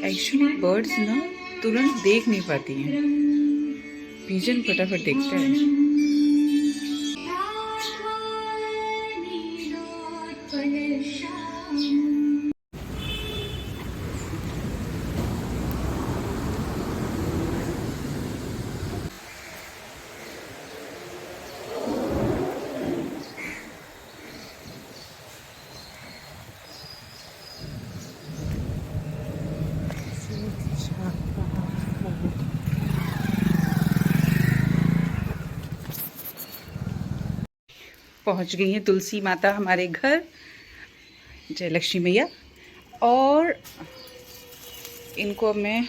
Actually birds ना तुरंत देख नहीं पाती हैं, पिजन फटाफट देखता है। पहुंच गई हैं तुलसी माता हमारे घर, जय लक्ष्मी मैया। और इनको अब मैं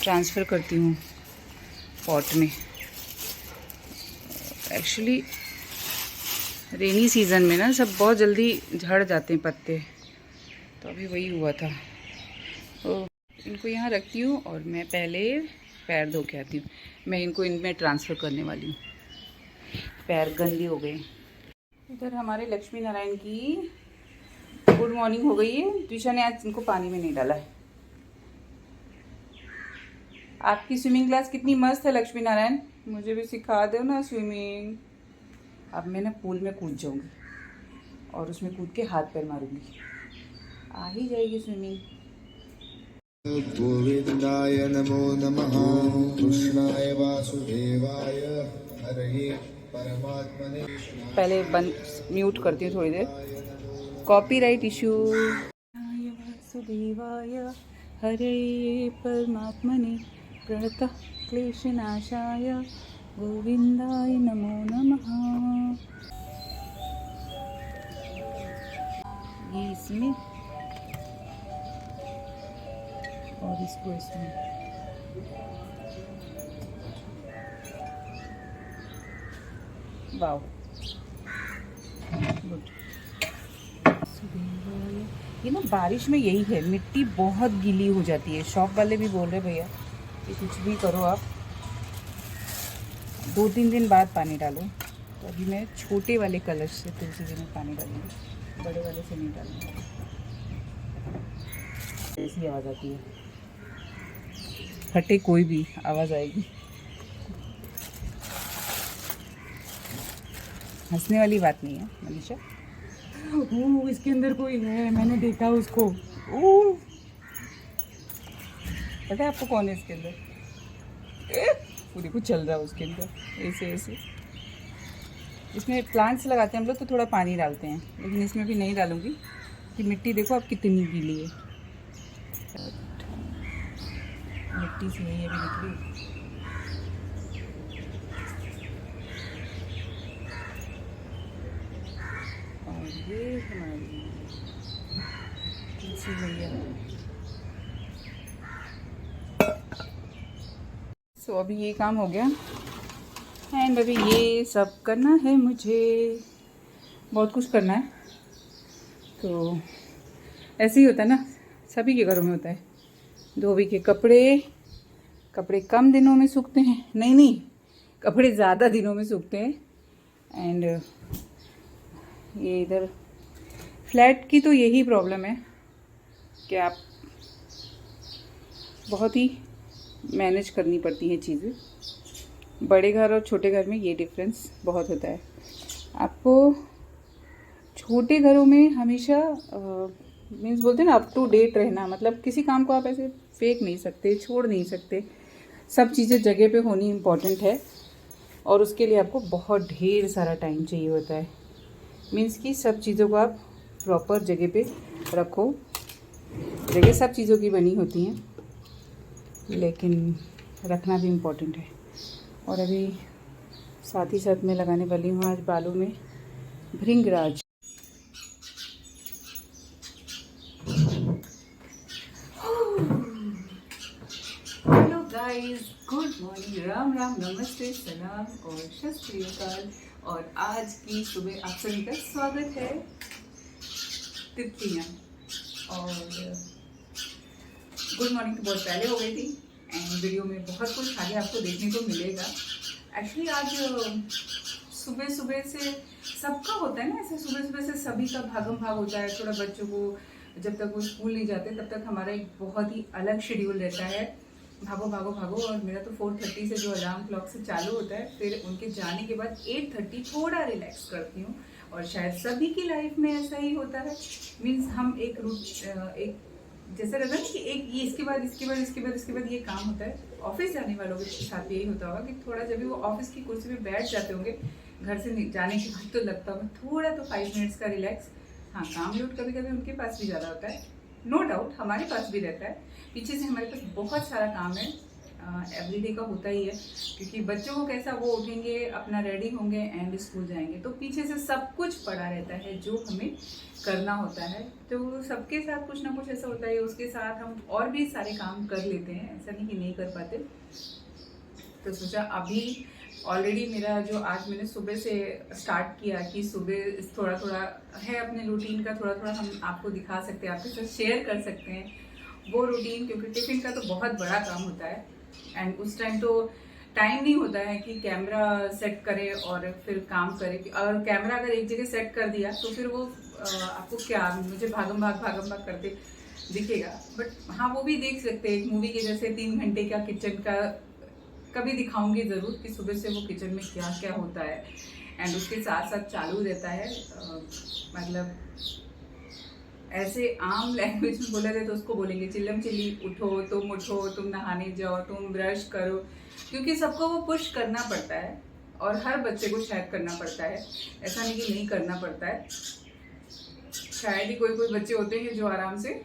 ट्रांसफ़र करती हूँ पॉट में। एक्चुअली रेनी सीज़न में ना सब बहुत जल्दी झड़ जाते हैं पत्ते, तो अभी वही हुआ था। तो इनको यहाँ रखती हूँ और मैं पहले पैर धो के आती हूँ। मैं इनको इनमें ट्रांसफ़र करने वाली हूँ, पैर गंदे हो गए। इधर हमारे लक्ष्मी नारायण की गुड मॉर्निंग हो गई है। त्रिशा ने आज इनको पानी में नहीं डाला है। आपकी स्विमिंग क्लास कितनी मस्त है लक्ष्मी नारायण, मुझे भी सिखा दो ना स्विमिंग। अब मैं ना पूल में कूद जाऊंगी और उसमें कूद के हाथ पैर मारूंगी, आ ही जाएगी स्विमिंग। गोविंदाय नमो नमः, कृष्णाय वासुदेवाय हरे परमात्मने। पहले बंद म्यूट करती हूँ थोड़ी देर, कॉपीराइट इशू। वासुदेवाय हरे परमात्मने प्रणतः क्लेशनाशाय गोविंदाय नमो नमः। ये इसमें और इसको इसमें। Wow good. ये ना बारिश में यही है, मिट्टी बहुत गीली हो जाती है। शॉप वाले भी बोल रहे भैया कि कुछ भी करो आप 2-3 दिन बाद पानी डालो। तो अभी मैं छोटे वाले कलश से तुलसी जी में पानी डालूंगी, बड़े वाले से नहीं डालूंगी। ऐसी आवाज़ आती है, फटे कोई भी आवाज़ आएगी। हंसने वाली बात नहीं है मनीषा। ओह इसके अंदर कोई है, मैंने देखा उसको। ओह पता है आपको कौन है इसके अंदर? पूरी कुछ चल रहा है उसके अंदर ऐसे ऐसे। इसमें प्लांट्स लगाते हैं हम लोग तो थोड़ा पानी डालते हैं, लेकिन इसमें भी नहीं डालूंगी कि मिट्टी देखो अब कितनी गीली है। मिट्टी से ये भी निकली। और ये हमारी तुलसी मैया। सो अभी ये काम हो गया एंड अभी ये सब करना है मुझे, बहुत कुछ करना है। तो ऐसे ही होता है ना, सभी के घरों में होता है। धोबी के कपड़े कम दिनों में सूखते हैं, नहीं कपड़े ज़्यादा दिनों में सूखते हैं। एंड ये इधर फ्लैट की तो यही प्रॉब्लम है कि आप बहुत ही मैनेज करनी पड़ती हैं चीज़ें। बड़े घर और छोटे घर में ये डिफरेंस बहुत होता है। आपको छोटे घरों में हमेशा मीन्स बोलते हैं ना अप टू डेट रहना, मतलब किसी काम को आप ऐसे फेंक नहीं सकते, छोड़ नहीं सकते। सब चीज़ें जगह पे होनी इम्पॉर्टेंट है और उसके लिए आपको बहुत ढेर सारा टाइम चाहिए होता है। मीन्स कि सब चीज़ों को आप प्रॉपर जगह पे रखो। जगह सब चीज़ों की बनी होती हैं, लेकिन रखना भी इम्पोर्टेंट है। और अभी साथ ही साथ मैं लगाने वाली हूँ आज बालों में bhringraj. Hello guys, good morning, Ram Ram, नमस्ते, सलाम और सत श्री अकाल। और आज की सुबह आप सभी का स्वागत है। तितलियाँ और गुड मॉर्निंग तो बहुत पहले हो गई थी एंड वीडियो में बहुत कुछ आगे आपको देखने को मिलेगा। एक्चुअली आज सुबह सुबह से सबका होता है ना ऐसे, सुबह सुबह से सभी का भागम भाग होता है। थोड़ा बच्चों को जब तक वो स्कूल नहीं जाते तब तक हमारा एक बहुत ही अलग शेड्यूल रहता है, भागो भागो भागो। और मेरा तो 4:30 से जो अलार्म क्लॉक से चालू होता है, फिर उनके जाने के बाद 8:30 थोड़ा रिलैक्स करती हूँ। और शायद सभी की लाइफ में ऐसा ही होता है। मीन्स हम एक एक जैसे रहता है ना कि एक ये इसके बाद इसके बाद इसके बाद इसके बाद ये काम होता है। ऑफिस जाने वालों के साथ यही होता होगा कि थोड़ा जब भी वो ऑफिस की कुर्सी पे बैठ जाते होंगे घर से जाने के बाद, तो लगता होगा थोड़ा तो 5 मिनट्स का रिलैक्स। हाँ, काम लोड कभी कभी उनके पास भी ज़्यादा होता है, नो डाउट हमारे पास भी रहता है। पीछे से हमारे पास बहुत सारा काम है, एवरीडे का होता ही है, क्योंकि बच्चों को कैसा, वो उठेंगे अपना रेडी होंगे एंड स्कूल जाएंगे, तो पीछे से सब कुछ पड़ा रहता है जो हमें करना होता है। तो सबके साथ कुछ ना कुछ ऐसा होता है, उसके साथ हम और भी सारे काम कर लेते हैं, ऐसा नहीं कि नहीं कर पाते। तो सोचा अभी ऑलरेडी मेरा जो आज मैंने सुबह से स्टार्ट किया कि सुबह थोड़ा थोड़ा है अपने रूटीन का, थोड़ा थोड़ा हम आपको दिखा सकते हैं, आपके साथ शेयर कर सकते हैं वो रूटीन, क्योंकि टिफिन का तो बहुत बड़ा काम होता है एंड उस टाइम तो टाइम नहीं होता है कि कैमरा सेट करे और फिर काम करे। और कैमरा अगर एक जगह सेट कर दिया तो फिर वो आपको क्या, मुझे भागम भाग करते दिखेगा। बट हाँ, वो भी देख सकते हैं एक मूवी के जैसे 3 घंटे का किचन का कभी दिखाऊंगी ज़रूर कि सुबह से वो किचन में क्या क्या होता है। एंड उसके साथ साथ चालू रहता है मतलब ऐसे आम लैंग्वेज में बोला जाए तो उसको बोलेंगे चिल्लम चिल्ली, उठो तुम नहाने जाओ, तुम ब्रश करो, क्योंकि सबको वो पुश करना पड़ता है और हर बच्चे को शायद करना पड़ता है, ऐसा नहीं कि नहीं करना पड़ता है। शायद ही कोई कोई बच्चे होते हैं जो आराम से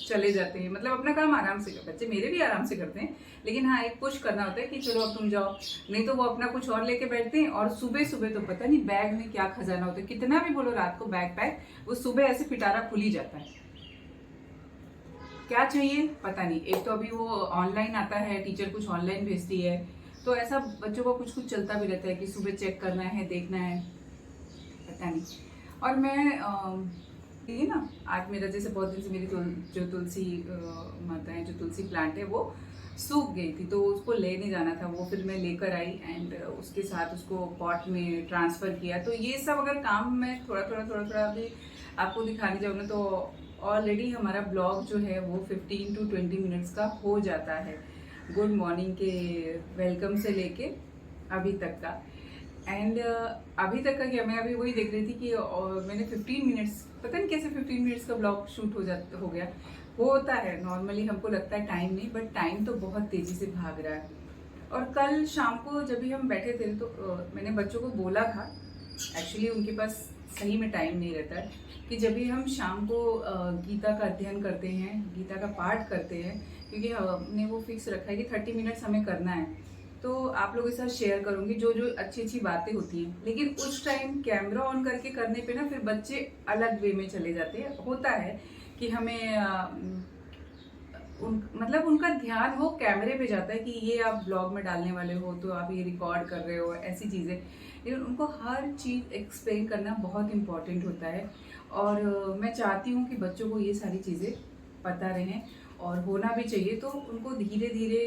चले जाते हैं, मतलब अपना काम आराम से, बच्चे मेरे भी आराम से करते हैं, लेकिन हाँ एक पुश करना होता है कि चलो अब तुम जाओ, नहीं तो वो अपना कुछ और लेके बैठते हैं। और सुबह सुबह तो पता नहीं बैग में क्या खजाना होता है, कितना भी बोलो रात को बैग पैक, वो सुबह ऐसे पिटारा खुल ही जाता है। क्या चाहिए पता नहीं, एक तो अभी वो ऑनलाइन आता है, टीचर कुछ ऑनलाइन भेजती है, तो ऐसा बच्चों को कुछ कुछ चलता भी रहता है कि सुबह चेक करना है, देखना है, पता नहीं। और मैं ये ना आज मेरा जैसे बहुत दिन से मेरी जो तुलसी माता है, जो तुलसी प्लांट है वो सूख गई थी, तो उसको लेने जाना था, वो फिर मैं लेकर आई एंड उसके साथ उसको पॉट में ट्रांसफ़र किया। तो ये सब अगर काम मैं थोड़ा थोड़ा अभी आपको दिखाने जाऊँ ना, तो ऑलरेडी हमारा ब्लॉग जो है वो 15 to 20 मिनट्स का हो जाता है, गुड मॉर्निंग के वेलकम से लेके अभी तक का। एंड अभी तक का क्या, मैं अभी वही देख रही थी कि मैंने 15 मिनट्स, पता नहीं कैसे 15 मिनट्स का ब्लॉग शूट हो गया। होता है नॉर्मली, हमको लगता है टाइम नहीं, बट टाइम तो बहुत तेज़ी से भाग रहा है। और कल शाम को जब भी हम बैठे थे तो मैंने बच्चों को बोला था, एक्चुअली उनके पास सही में टाइम नहीं रहता है, कि जब भी हम शाम को गीता का अध्ययन करते हैं, गीता का पाठ करते हैं, क्योंकि हमने वो फिक्स रखा है कि 30 मिनट्स हमें करना है, तो आप लोगों के साथ शेयर करूंगी जो जो अच्छी अच्छी बातें होती हैं। लेकिन उस टाइम कैमरा ऑन करके करने पे ना फिर बच्चे अलग वे में चले जाते हैं, होता है कि हमें मतलब उनका ध्यान वो कैमरे पे जाता है कि ये आप ब्लॉग में डालने वाले हो, तो आप ये रिकॉर्ड कर रहे हो, ऐसी चीज़ें। लेकिन उनको हर चीज़ एक्सप्लेन करना बहुत इम्पॉर्टेंट होता है, और मैं चाहती हूँ कि बच्चों को ये सारी चीज़ें पता रहें और होना भी चाहिए। तो उनको धीरे धीरे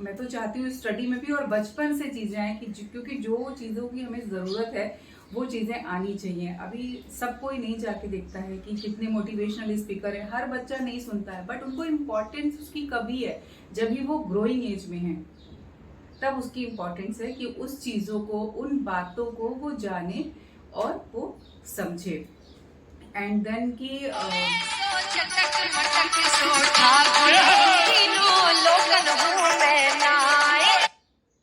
मैं तो चाहती हूँ स्टडी में भी और बचपन से चीज़ें आएँ, कि क्योंकि जो चीज़ों की हमें ज़रूरत है वो चीज़ें आनी चाहिए। अभी सब कोई नहीं जाके देखता है कि कितने मोटिवेशनल स्पीकर है, हर बच्चा नहीं सुनता है, बट उनको इम्पोर्टेंस उसकी कभी है जब भी वो ग्रोइंग एज में है, तब उसकी इम्पोर्टेंस है कि उस चीज़ों को, उन बातों को वो जाने और वो समझे। एंड देन की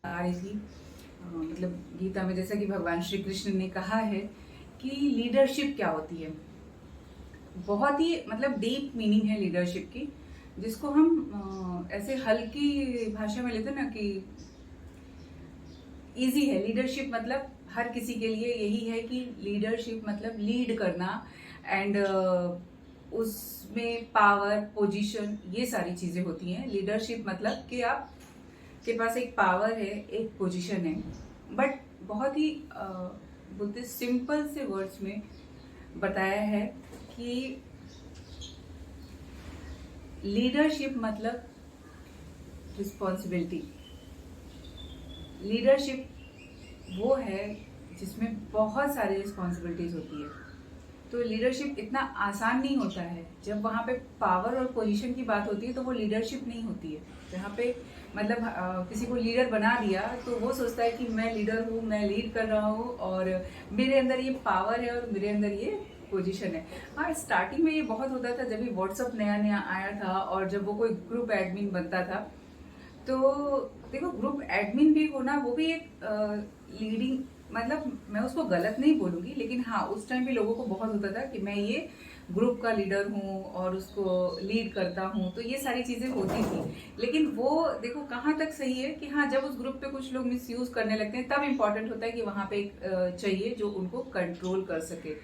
आ रही थी मतलब गीता में, जैसा कि भगवान श्री कृष्ण ने कहा है कि लीडरशिप क्या होती है, बहुत ही मतलब डीप मीनिंग है लीडरशिप की, जिसको हम ऐसे हल्की भाषा में लेते ना कि इजी है। लीडरशिप मतलब हर किसी के लिए यही है कि लीडरशिप मतलब लीड करना, एंड उसमें पावर, पोजीशन, ये सारी चीजें होती हैं। लीडरशिप मतलब कि आप के पास एक पावर है, एक पोजीशन है, बट बहुत ही बोलते सिंपल से वर्ड्स में बताया है कि लीडरशिप मतलब रिस्पॉन्सिबिलिटी। लीडरशिप वो है जिसमें बहुत सारी रिस्पॉन्सिबिलिटीज़ होती है। तो लीडरशिप इतना आसान नहीं होता है। जब वहाँ पे पावर और पोजीशन की बात होती है तो वो लीडरशिप नहीं होती है। जहाँ पे मतलब किसी को लीडर बना दिया तो वो सोचता है कि मैं लीडर हूँ, मैं लीड कर रहा हूँ और मेरे अंदर ये पावर है और मेरे अंदर ये पोजीशन है। हाँ, स्टार्टिंग में ये बहुत होता था जब भी व्हाट्सअप नया नया आया था और जब वो कोई ग्रुप एडमिन बनता था। तो देखो, ग्रुप एडमिन भी होना वो भी एक लीडिंग, मतलब मैं उसको गलत नहीं बोलूंगी, लेकिन हाँ उस टाइम भी लोगों को बहुत होता था कि मैं ये ग्रुप का लीडर हूँ और उसको लीड करता हूँ, तो ये सारी चीज़ें होती थी। लेकिन वो देखो कहाँ तक सही है कि हाँ, जब उस ग्रुप पे कुछ लोग मिसयूज करने लगते हैं तब इम्पोर्टेंट होता है कि वहाँ पे एक चाहिए जो उनको कंट्रोल कर सके।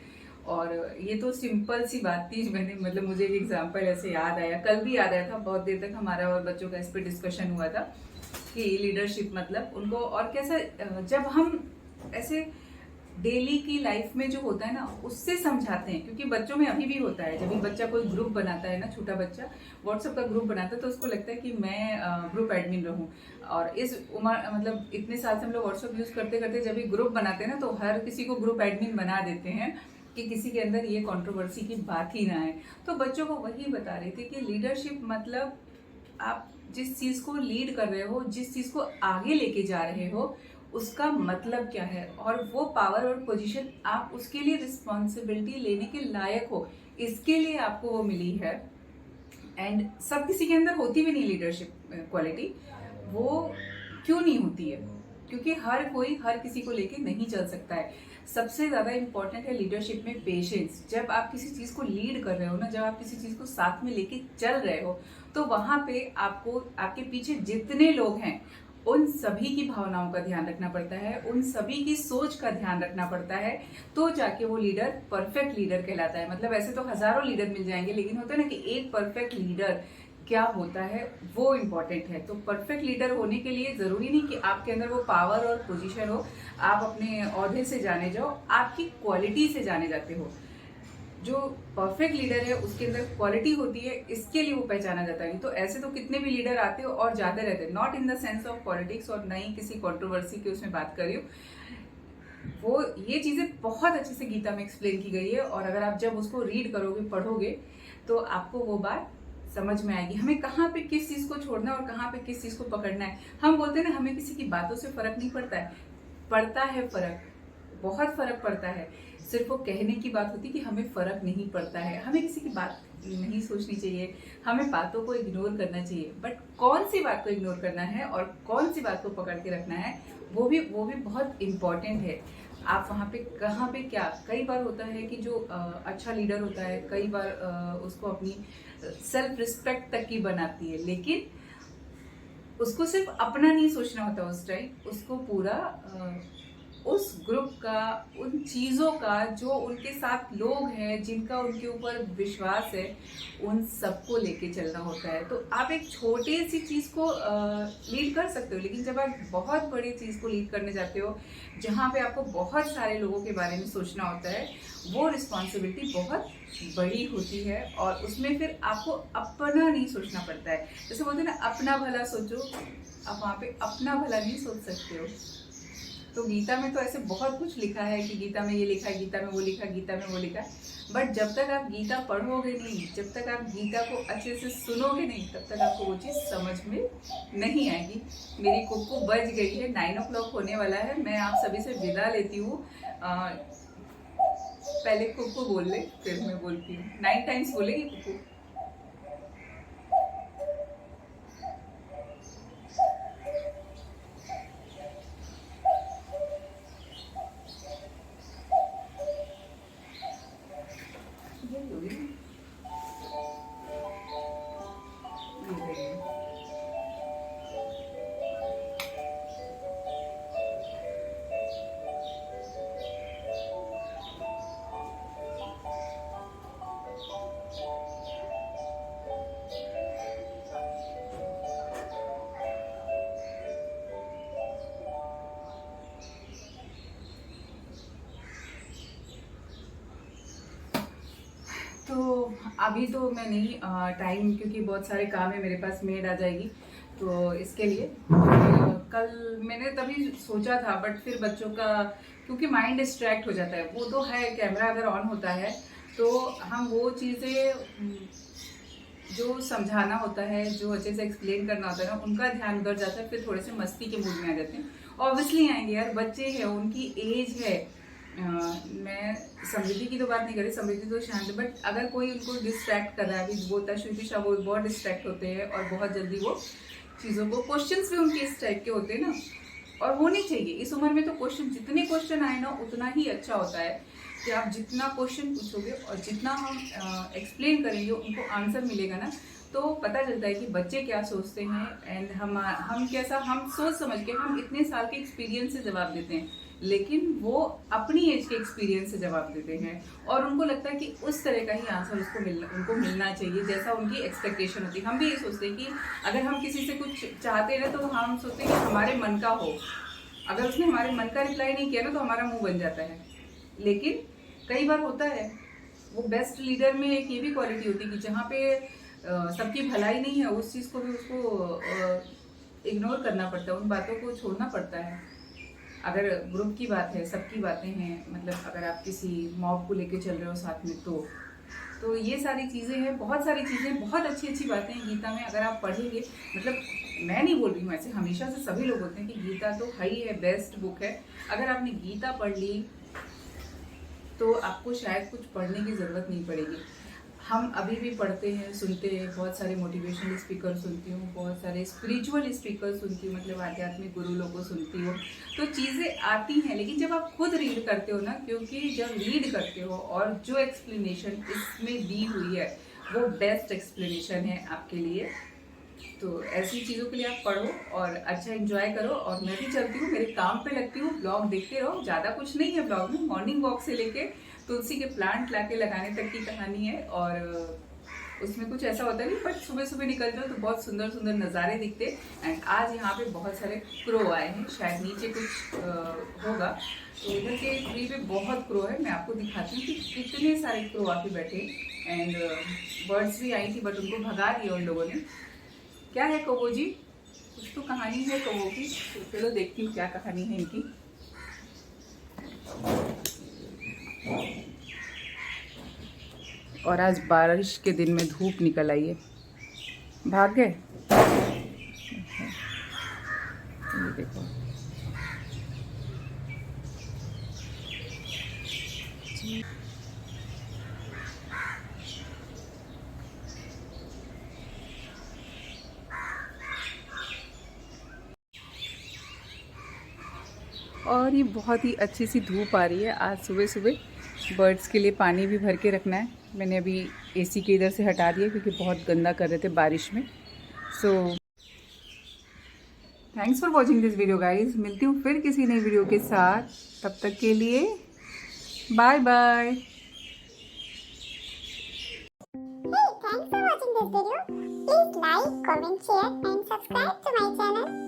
और ये तो सिंपल सी बात थी। मैंने मतलब मुझे एक एग्जांपल ऐसे याद आया, कल भी याद आया था, बहुत देर तक हमारा और बच्चों का इस पर डिस्कशन हुआ था कि लीडरशिप मतलब उनको और कैसा, जब हम ऐसे डेली की लाइफ में जो होता है ना उससे समझाते हैं, क्योंकि बच्चों में अभी भी होता है। जब भी बच्चा कोई ग्रुप बनाता है ना, छोटा बच्चा व्हाट्सएप का ग्रुप बनाता है तो उसको लगता है कि मैं ग्रुप एडमिन रहूं। और इस उम्र मतलब इतने साल से हम लोग व्हाट्सएप यूज करते करते जब भी ग्रुप बनाते हैं ना तो हर किसी को ग्रुप एडमिन बना देते हैं कि किसी के अंदर ये कंट्रोवर्सी की बात ही ना है। तो बच्चों को वही बता रही थी कि लीडरशिप मतलब आप जिस चीज को लीड कर रहे हो, जिस चीज को आगे लेके जा रहे हो, उसका मतलब क्या है और वो पावर और पोजीशन आप उसके लिए रिस्पॉन्सिबिलिटी लेने के लायक हो, इसके लिए आपको वो मिली है। एंड सब किसी के अंदर होती भी नहीं लीडरशिप क्वालिटी। वो क्यों नहीं होती है? क्योंकि हर कोई हर किसी को लेके नहीं चल सकता है। सबसे ज्यादा इंपॉर्टेंट है लीडरशिप में पेशेंस। जब आप किसी चीज को लीड कर रहे हो ना, जब आप किसी चीज को साथ में लेके चल रहे हो, तो वहां पे आपको आपके पीछे जितने लोग हैं उन सभी की भावनाओं का ध्यान रखना पड़ता है, उन सभी की सोच का ध्यान रखना पड़ता है, तो जाके वो लीडर परफेक्ट लीडर कहलाता है। मतलब ऐसे तो हजारों लीडर मिल जाएंगे, लेकिन होता है ना कि एक परफेक्ट लीडर क्या होता है वो इम्पोर्टेंट है। तो परफेक्ट लीडर होने के लिए जरूरी नहीं कि आपके अंदर वो पावर और पोजीशन हो, आप अपने औहदे से जाने जाओ, आपकी क्वालिटी से जाने जाते हो। जो परफेक्ट लीडर है उसके अंदर क्वालिटी होती है, इसके लिए वो पहचाना जाता है। तो ऐसे तो कितने भी लीडर आते हो और जाते रहते हैं, not in the sense of politics और नहीं किसी कंट्रोवर्सी की उसमें बात कर रही हूँ। वो ये चीजें बहुत अच्छे से गीता में एक्सप्लेन की गई है और अगर आप जब उसको रीड करोगे, पढ़ोगे, तो आपको वो बात समझ में आएगी। हमें कहाँ पे किस चीज को छोड़ना है और कहाँ पे किस चीज को पकड़ना है। हम बोलते हैं ना हमें किसी की बातों से फर्क नहीं पड़ता है, पड़ता है फर्क, बहुत फर्क पड़ता है। सिर्फ वो कहने की बात होती है कि हमें फर्क नहीं पड़ता है। हमें किसी की बात नहीं सोचनी चाहिए, हमें बातों को इग्नोर करना चाहिए, बट कौन सी बात को इग्नोर करना है और कौन सी बात को पकड़ के रखना है वो भी बहुत इम्पोर्टेंट है। आप वहाँ पे कहाँ पे क्या, कई बार होता है कि जो अच्छा लीडर होता है कई बार उसको अपनी सेल्फ रिस्पेक्ट तक की बनाती है, लेकिन उसको सिर्फ अपना नहीं सोचना होता उस टाइम, उसको पूरा उस ग्रुप का, उन चीजों का, जो उनके साथ लोग हैं जिनका उनके ऊपर विश्वास है, उन सबको लेके चलना होता है। तो आप एक छोटी सी चीज को लीड कर सकते हो, लेकिन जब आप बहुत बड़ी चीज को लीड करने जाते हो जहाँ पे आपको बहुत सारे लोगों के बारे में सोचना होता है, वो रिस्पॉन्सिबिलिटी बहुत बड़ी होती है और उसमें फिर आपको अपना नहीं सोचना पड़ता है। जैसे बोलते हैं ना, अपना भला सोचो, आप वहाँ पे अपना भला नहीं सोच सकते हो। तो गीता में तो ऐसे बहुत कुछ लिखा है कि गीता में ये लिखा है, गीता में वो लिखा है, गीता में वो लिखा है, बट जब तक आप गीता पढ़ोगे नहीं, जब तक आप गीता को अच्छे से सुनोगे नहीं, तब तक आपको वो चीज़ समझ में नहीं आएगी। मेरी कुक्कू बज गई है, 9 o'clock होने वाला है, मैं आप सभी से विदा लेती हूँ। पहले कुक्कू बोल ले फिर मैं बोलती हूँ। 9 times बोलेगी कुक्कू। तो अभी तो मैं नहीं, टाइम क्योंकि बहुत सारे काम है मेरे पास, मेड आ जाएगी तो इसके लिए कल मैंने तभी सोचा था, बट फिर बच्चों का क्योंकि माइंड डिस्ट्रैक्ट हो जाता है। वो तो है, कैमरा अगर ऑन होता है तो हम वो चीज़ें जो समझाना होता है, जो अच्छे से एक्सप्लेन करना होता है ना, उनका ध्यान उधर जाता है, फिर थोड़े से मस्ती के मूड में आ जाते हैं। ऑब्वियसली आएंगे यार, बच्चे हैं, उनकी एज है। मैं समृद्धि की तो बात नहीं कर रही, समृद्धि तो शांत है, बट अगर कोई उनको डिस्ट्रैक्ट कर रहा है, अभी वो तशविशा, वो बहुत डिस्ट्रैक्ट होते हैं और बहुत जल्दी वो चीज़ों को, क्वेश्चंस भी उनके इस टाइप के होते हैं ना, और होने चाहिए इस उम्र में। तो क्वेश्चन, जितने क्वेश्चन आए ना उतना ही अच्छा होता है कि आप जितना क्वेश्चन पूछोगे और जितना हम एक्सप्लेन करेंगे, उनको आंसर मिलेगा ना, तो पता चलता है कि बच्चे क्या सोचते हैं। एंड हम कैसा, हम सोच समझ के, हम इतने साल के एक्सपीरियंस से जवाब देते हैं, लेकिन वो अपनी एज के एक्सपीरियंस से जवाब देते हैं, और उनको लगता है कि उस तरह का ही आंसर उनको मिलना चाहिए जैसा उनकी एक्सपेक्टेशन होती है। हम भी ये सोचते हैं कि अगर हम किसी से कुछ चाहते हैं ना, तो हम सोचते हैं कि हमारे मन का हो। अगर उसने हमारे मन का रिप्लाई नहीं किया ना, तो हमारा मुंह बन जाता है। लेकिन कई बार होता है, वो बेस्ट लीडर में एक ये भी क्वालिटी होती है कि जहाँ पे सबकी भलाई नहीं है, उस चीज़ को भी उसको इग्नोर करना पड़ता है, उन बातों को छोड़ना पड़ता है। अगर ग्रुप की बात है, सबकी बातें हैं, मतलब अगर आप किसी मॉब को लेके चल रहे हो साथ में, तो ये सारी चीज़ें हैं, बहुत सारी चीज़ें, बहुत अच्छी अच्छी बातें हैं गीता में। अगर आप पढ़ेंगे, मतलब मैं नहीं बोल रही हूँ, ऐसे हमेशा से सभी लोग बोलते हैं कि गीता तो हाई है, बेस्ट बुक है। अगर आपने गीता पढ़ ली तो आपको शायद कुछ पढ़ने की ज़रूरत नहीं पड़ेगी। हम अभी भी पढ़ते हैं, सुनते हैं, बहुत सारे मोटिवेशनल स्पीकर सुनती हूँ, बहुत सारे स्पिरिचुअल स्पीकर सुनती हूँ, मतलब आध्यात्मिक गुरु लोगों को सुनती हूँ, तो चीज़ें आती हैं। लेकिन जब आप खुद रीड करते हो ना, क्योंकि जब रीड करते हो और जो एक्सप्लेनेशन इसमें दी हुई है वो बेस्ट एक्सप्लेनेशन है आपके लिए, तो ऐसी चीज़ों के लिए आप पढ़ो और अच्छा एंजॉय करो। और मैं भी चलती हूँ, मेरे काम पे लगती हूँ, ब्लॉग देखते रहो। ज़्यादा कुछ नहीं है ब्लॉग में, मॉर्निंग वॉक से लेके तुलसी के प्लांट लाके लगाने तक की कहानी है। और उसमें कुछ ऐसा होता नहीं, बट सुबह सुबह निकल जाओ तो बहुत सुंदर सुंदर नज़ारे दिखते। एंड आज यहाँ पे बहुत सारे क्रो आए हैं, शायद नीचे कुछ होगा, तो इधर के ट्री पे बहुत क्रो है। मैं आपको दिखाती हूँ कि कितने सारे क्रो आके बैठे। एंड बर्ड्स भी आई थी, बट उनको भगा दिया उन लोगों ने। क्या है कौवो जी, कुछ तो कहानी है कौवो की, तो चलो देखती हूँ क्या कहानी है इनकी। और आज बारिश के दिन में धूप निकल आई है, भाग गए। ये देखो, और ये बहुत ही अच्छी सी धूप आ रही है आज सुबह सुबह। बर्ड्स के लिए पानी भी भर के रखना है। मैंने अभी एसी के इधर से हटा दिया क्योंकि बहुत गंदा कर रहे थे बारिश में। So thanks for watching this video guys. मिलती हूँ फिर किसी नई वीडियो के साथ, तब तक के लिए bye bye. Hey, thanks for watching this video. Please like, comment, share and subscribe to my channel.